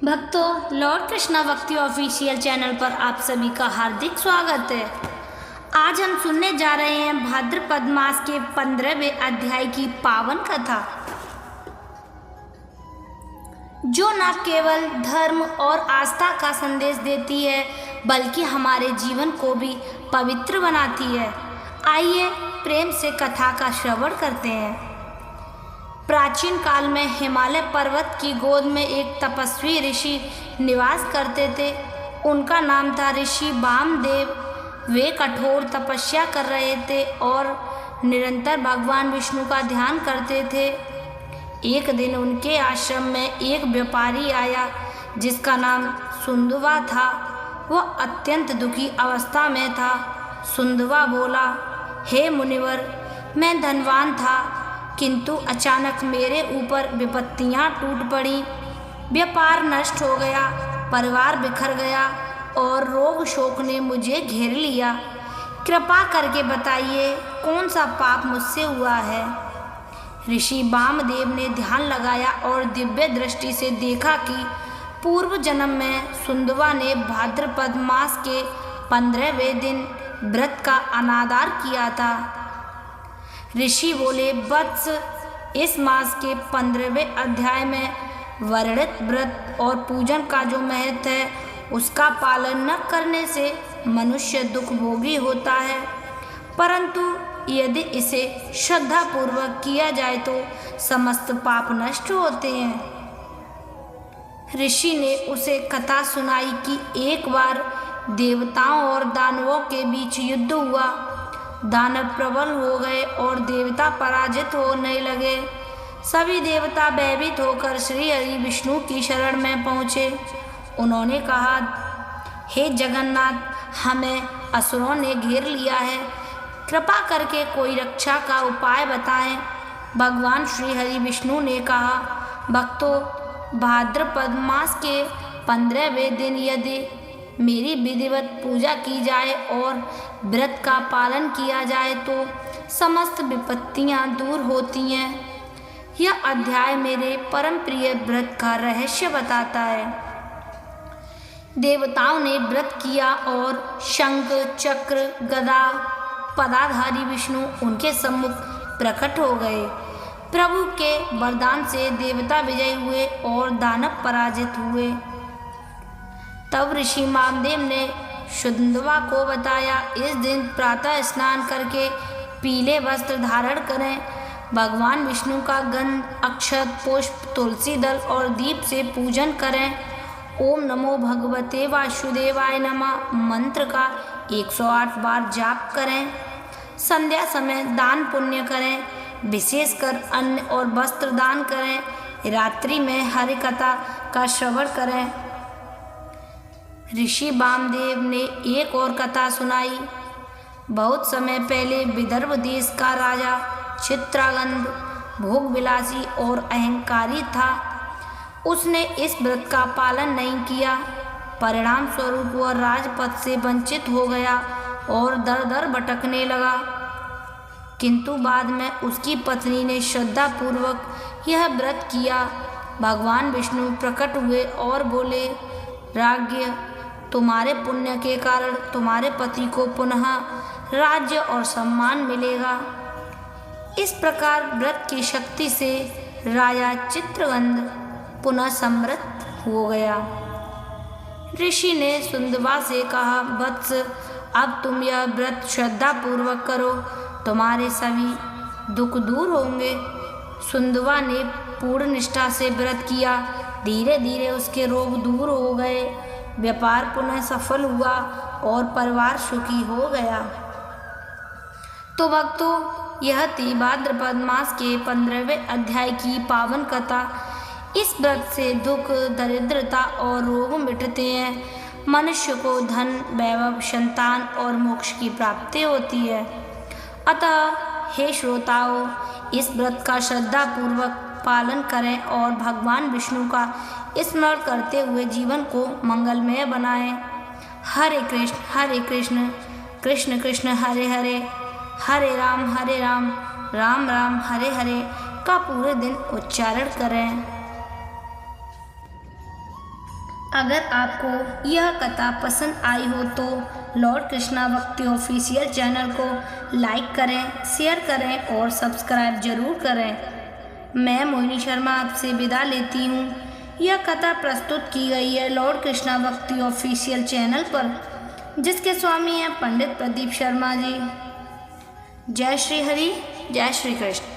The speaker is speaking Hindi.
भक्तों, लॉर्ड कृष्णा भक्ति ऑफिशियल चैनल पर आप सभी का हार्दिक स्वागत है। आज हम सुनने जा रहे हैं भाद्रपद मास के 15वें अध्याय की पावन कथा, जो न केवल धर्म और आस्था का संदेश देती है बल्कि हमारे जीवन को भी पवित्र बनाती है। आइए प्रेम से कथा का श्रवण करते हैं। प्राचीन काल में हिमालय पर्वत की गोद में एक तपस्वी ऋषि निवास करते थे। उनका नाम था ऋषि वामदेव। वे कठोर तपस्या कर रहे थे और निरंतर भगवान विष्णु का ध्यान करते थे। एक दिन उनके आश्रम में एक व्यापारी आया जिसका नाम सुंदवा था। वह अत्यंत दुखी अवस्था में था। सुंदवा बोला, हे मुनिवर, मैं धनवान था, किंतु अचानक मेरे ऊपर विपत्तियां टूट पड़ी। व्यापार नष्ट हो गया, परिवार बिखर गया और रोग शोक ने मुझे घेर लिया। कृपा करके बताइए कौन सा पाप मुझसे हुआ है। ऋषि वामदेव ने ध्यान लगाया और दिव्य दृष्टि से देखा कि पूर्व जन्म में सुंदवा ने भाद्रपद मास के 15वें दिन व्रत का अनादर किया था। ऋषि बोले, वत्स, इस मास के 15वें अध्याय में वर्णित व्रत और पूजन का जो महत्व है उसका पालन न करने से मनुष्य दुख भोगी होता है, परंतु यदि इसे श्रद्धापूर्वक किया जाए तो समस्त पाप नष्ट होते हैं। ऋषि ने उसे कथा सुनाई कि एक बार देवताओं और दानवों के बीच युद्ध हुआ। दानव प्रबल हो गए और देवता पराजित होने लगे। सभी देवता भयभीत होकर श्री हरि विष्णु की शरण में पहुँचे। उन्होंने कहा, हे जगन्नाथ, हमें असुरों ने घेर लिया है, कृपा करके कोई रक्षा का उपाय बताएं। भगवान श्री हरि विष्णु ने कहा, भक्तों, भाद्रपद मास के 15वें दिन यदि मेरी विधिवत पूजा की जाए और व्रत का पालन किया जाए तो समस्त विपत्तियां दूर होती हैं। यह अध्याय मेरे परम प्रिय व्रत का रहस्य बताता है। देवताओं ने व्रत किया और शंख, चक्र, गदा पदाधारी विष्णु उनके सम्मुख प्रकट हो गए। प्रभु के वरदान से देवता विजयी हुए और दानव पराजित हुए। तब ऋषि वामदेव ने सुंदवा को बताया, इस दिन प्रातः स्नान करके पीले वस्त्र धारण करें। भगवान विष्णु का गंध, अक्षत, पुष्प, तुलसी दल और दीप से पूजन करें। ओम नमो भगवते वासुदेवाय नमः मंत्र का 108 बार जाप करें। संध्या समय दान पुण्य करें, विशेषकर अन्न और वस्त्र दान करें। रात्रि में हरि कथा का श्रवण करें। ऋषि वामदेव ने एक और कथा सुनाई। बहुत समय पहले विदर्भ देश का राजा चित्रांगद भोगविलासी और अहंकारी था। उसने इस व्रत का पालन नहीं किया। परिणाम स्वरूप वह राजपद से वंचित हो गया और दर दर भटकने लगा। किंतु बाद में उसकी पत्नी ने श्रद्धा पूर्वक यह व्रत किया। भगवान विष्णु प्रकट हुए और बोले, राज्ञ, तुम्हारे पुण्य के कारण तुम्हारे पति को पुनः राज्य और सम्मान मिलेगा। इस प्रकार व्रत की शक्ति से राजा चित्रगंध पुनः समृद्ध हो गया। ऋषि ने सुंदवा से कहा, वत्स, अब तुम यह व्रत श्रद्धा पूर्वक करो, तुम्हारे सभी दुख दूर होंगे। सुंदवा ने पूर्ण निष्ठा से व्रत किया। धीरे धीरे उसके रोग दूर हो गए, व्यापार पुनः सफल हुआ और परिवार सुखी हो गया। तो भक्तों, यह थी भाद्रपद मास के 15वें अध्याय की पावन कथा। इस व्रत से दुख, दरिद्रता और रोग मिटते हैं। मनुष्य को धन, वैभव, संतान और मोक्ष की प्राप्ति होती है। अतः हे श्रोताओं, इस व्रत का श्रद्धा पूर्वक पालन करें और भगवान विष्णु का स्मरण करते हुए जीवन को मंगलमय बनाएं। हरे कृष्ण, कृष्ण कृष्ण हरे हरे, हरे राम, राम राम हरे हरे का पूरे दिन उच्चारण करें। अगर आपको यह कथा पसंद आई हो तो लॉर्ड कृष्णा भक्ति ऑफिशियल चैनल को लाइक करें, शेयर करें और सब्सक्राइब जरूर करें। मैं मोहिनी शर्मा आपसे विदा लेती हूँ। यह कथा प्रस्तुत की गई है लॉर्ड कृष्णा भक्ति ऑफिशियल चैनल पर, जिसके स्वामी हैं पंडित प्रदीप शर्मा जी। जय श्री हरि, जय श्री कृष्ण।